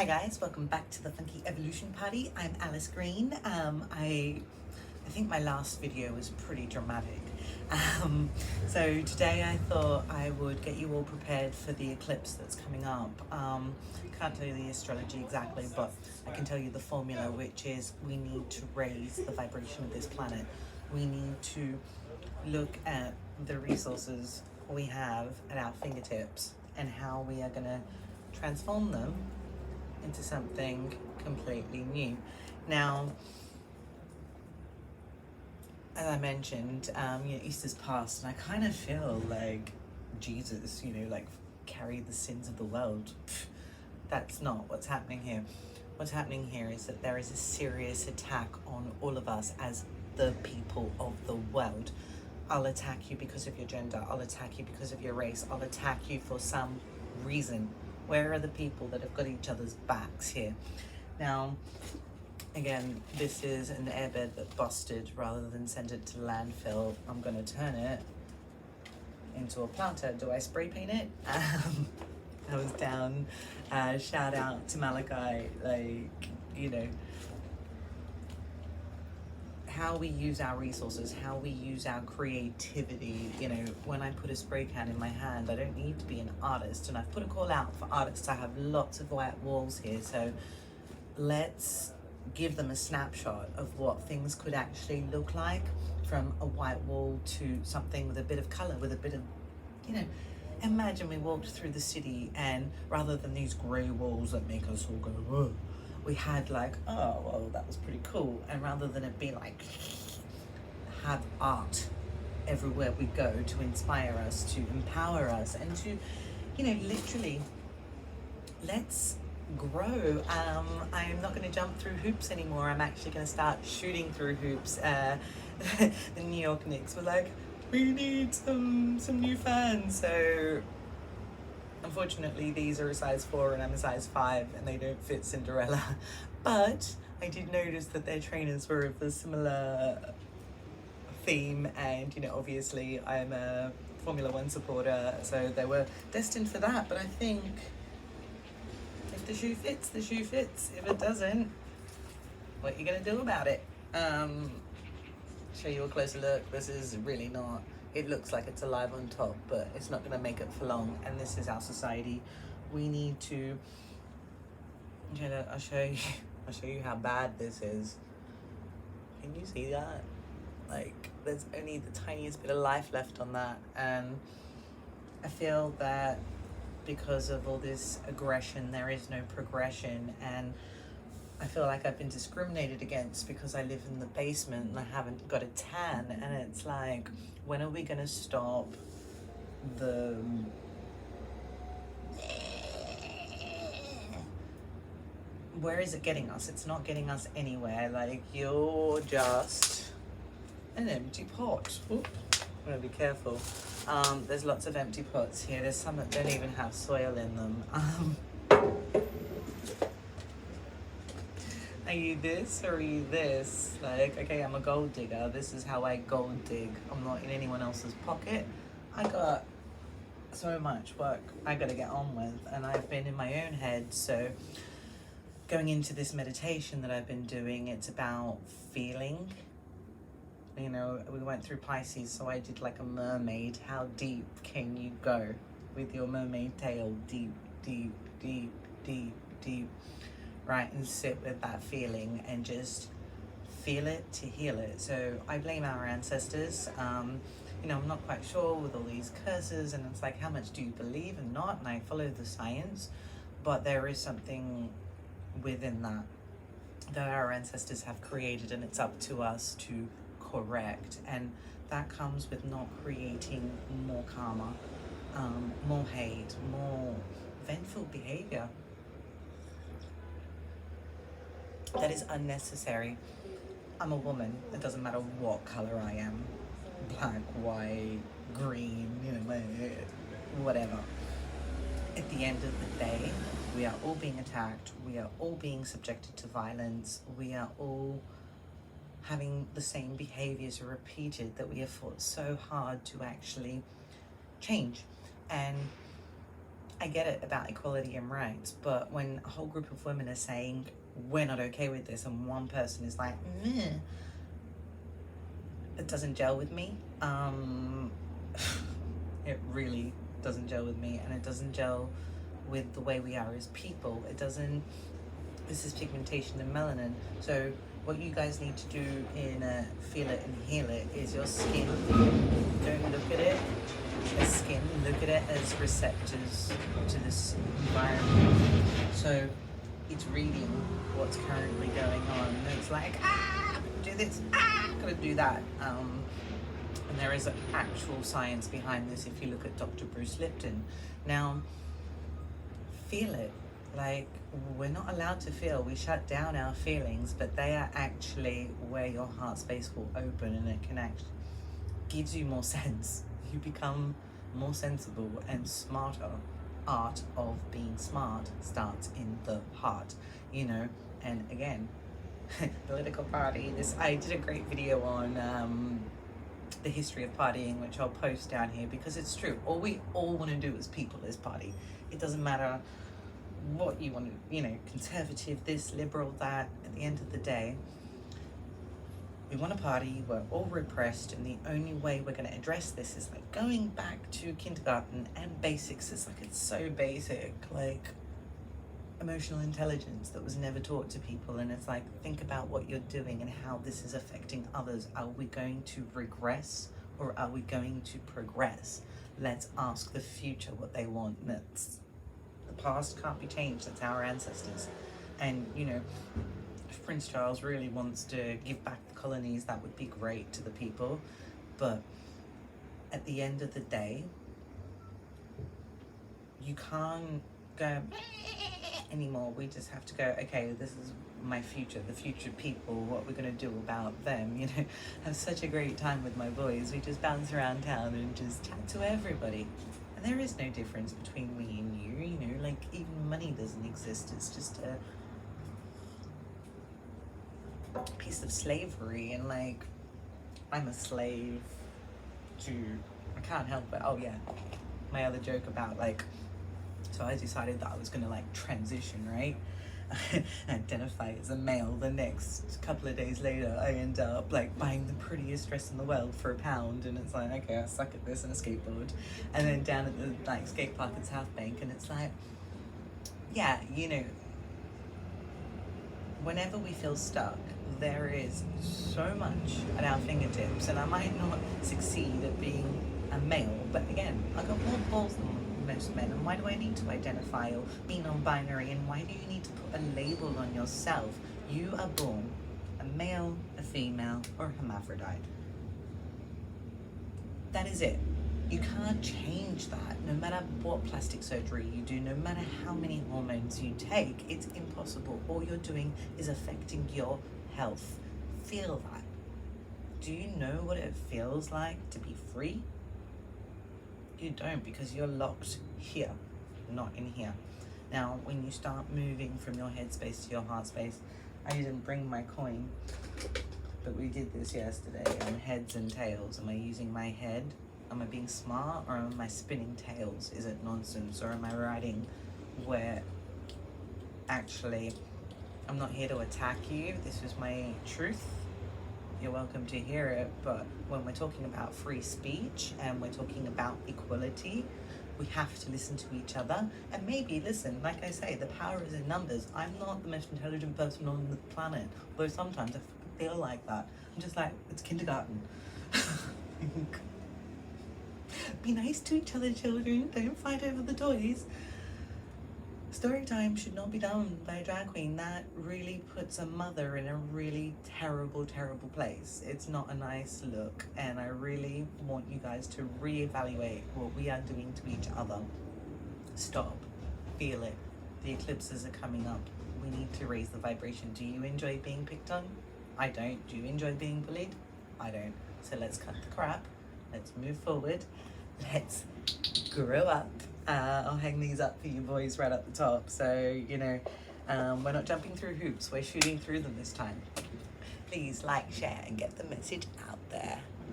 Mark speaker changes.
Speaker 1: Hi guys, welcome back to the Funky Evolution Party. I'm Alice Green. I think my last video was pretty dramatic. So today I thought I would get you all prepared for the eclipse that's coming up. Can't tell you the astrology exactly, but I can tell you the formula, which is we need to raise the vibration of this planet. We need to look at the resources we have at our fingertips and how we are going to transform them into something completely new. Now, as I mentioned, Easter's past, and I kind of feel like Jesus, like carried the sins of the world. That's not what's happening here. What's happening here is that there is a serious attack on all of us as the people of the world. I'll attack you because of your gender. I'll attack you because of your race. I'll attack you for some reason. Where are the people that have got each other's backs here? Now, again, this is an airbed that busted. Rather than send it to landfill, I'm going to turn it into a planter. Do I spray paint it? I was down. Shout out to Malachi. How we use our resources, how we use our creativity. When I put a spray can in my hand, I don't need to be an artist, and I've put a call out for artists. I have lots of white walls here, so let's give them a snapshot of what things could actually look like from a white wall to something with a bit of color, with a bit of, imagine we walked through the city and rather than these gray walls that make us all go, whoa, we had like, oh, well, that was pretty cool. And rather than it be like, have art everywhere we go to inspire us, to empower us, and to, literally, let's grow. I'm not going to jump through hoops anymore. I'm actually going to start shooting through hoops. The New York Knicks were like, we need some new fans. So unfortunately, these are a size 4 and I'm a size 5 and they don't fit Cinderella. But I did notice that their trainers were of a similar theme, and obviously I'm a Formula 1 supporter, so they were destined for that. But I think if the shoe fits, the shoe fits. If it doesn't, what are you going to do about it? Show you a closer look. This is really not, it looks like it's alive on top, but it's not going to make it for long. And this is our society. We need to, I'll show you how bad this is. Can you see that? Like, there's only the tiniest bit of life left on that. And I feel that because of all this aggression, there is no progression. And I feel like I've been discriminated against because I live in the basement and I haven't got a tan. And it's like, when are we going to stop the... Where is it getting us? It's not getting us anywhere. Like, you're just an empty pot. Oop, I'm going to be careful. There's lots of empty pots here. There's some that don't even have soil in them. Are you this or are you this? Like, okay, I'm a gold digger. This is how I gold dig. I'm not in anyone else's pocket. I got so much work I gotta get on with, and I've been in my own head. So going into this meditation that I've been doing, it's about feeling. We went through Pisces, so I did like a mermaid. How deep can you go with your mermaid tail? Deep, deep, deep, deep, deep. Right, and sit with that feeling and just feel it to heal it. So I blame our ancestors. I'm not quite sure with all these curses, and it's like, how much do you believe and not? And I follow the science, but there is something within that our ancestors have created, and it's up to us to correct. And that comes with not creating more karma, more hate, more vengeful behavior. That is unnecessary. I'm a woman. It doesn't matter what color I am. Black, white, green, whatever. At the end of the day, we are all being attacked. We are all being subjected to violence. We are all having the same behaviors repeated that we have fought so hard to actually change. And I get it about equality and rights, but when a whole group of women are saying we're not okay with this, and one person is like, meh, it doesn't gel with me. It really doesn't gel with me, and it doesn't gel with the way we are as people. It doesn't. This is pigmentation and melanin. So what you guys need to do in Feel It and Heal It is your skin. Don't look at it as skin. Look at it as receptors to this environment. So it's reading what's currently going on. And it's like, do this, gotta do that. And there is actual science behind this if you look at Dr. Bruce Lipton. Now, feel it. Like, we're not allowed to feel. We shut down our feelings, but they are actually where your heart space will open, and it can actually gives you more sense. You become more sensible and smarter. Art of being smart starts in the heart, you know. And again, political party. I did a great video on the history of partying, which I'll post down here, because it's true. All we all want to do as people is party. It doesn't matter what you want to, you know, conservative, this, liberal, that. At the end of the day, we want to party. We're all repressed, and the only way we're going to address this is like going back to kindergarten and basics. It's like, it's so basic, like emotional intelligence that was never taught to people. And it's like, think about what you're doing and how this is affecting others. Are we going to regress, or are we going to progress? Let's ask the future what they want. That's the past can't be changed. That's our ancestors. And you know, if Prince Charles really wants to give back the colonies, that would be great to the people. But at the end of the day, you can't go anymore. We just have to go, okay, this is my future, the future people, what we're going to do about them, you know. Have such a great time with my boys. We just bounce around town and just chat to everybody. And there is no difference between me and you, you know, like even money doesn't exist. It's just a piece of slavery. And like, I'm a slave to, I can't help it. Oh yeah, my other joke about like, so I decided that I was gonna like transition, right? Identify as a male. The next couple of days later, I end up like buying the prettiest dress in the world for £1, and it's like, okay, I suck at this, and a skateboard. And then down at the like skate park in South Bank, and it's like, yeah, you know, whenever we feel stuck, there is so much at our fingertips, and I might not succeed at being a male, but again, I got more balls than most men. And why do I need to identify or be non-binary, and why do you need to put a label on yourself? You are born a male, a female, or a hermaphrodite. That is it. You can't change that. No matter what plastic surgery you do, no matter how many hormones you take, it's impossible. All you're doing is affecting your health. Feel that. Do you know what it feels like to be free? You don't, because you're locked here, not in here. Now, when you start moving from your head space to your heart space, I didn't bring my coin, but we did this yesterday on heads and tails. Am I using my head? Am I being smart, or am I spinning tails? Is it nonsense, or am I writing where actually I'm not here to attack you? This is my truth. You're welcome to hear it. But when we're talking about free speech and we're talking about equality, we have to listen to each other. And maybe, listen, like I say, the power is in numbers. I'm not the most intelligent person on the planet, although sometimes I feel like that. I'm just like, it's kindergarten. Be nice to each other, children. Don't fight over the toys. Story time should not be done by a drag queen. That really puts a mother in a really terrible, terrible place. It's not a nice look, and I really want you guys to reevaluate what we are doing to each other. Stop. Feel it. The eclipses are coming up. We need to raise the vibration. Do you enjoy being picked on? I don't. Do you enjoy being bullied? I don't. So let's cut the crap. Let's move forward. Let's grow up. I'll hang these up for you boys right at the top. So, you know, we're not jumping through hoops. We're shooting through them this time. Please like, share, and get the message out there.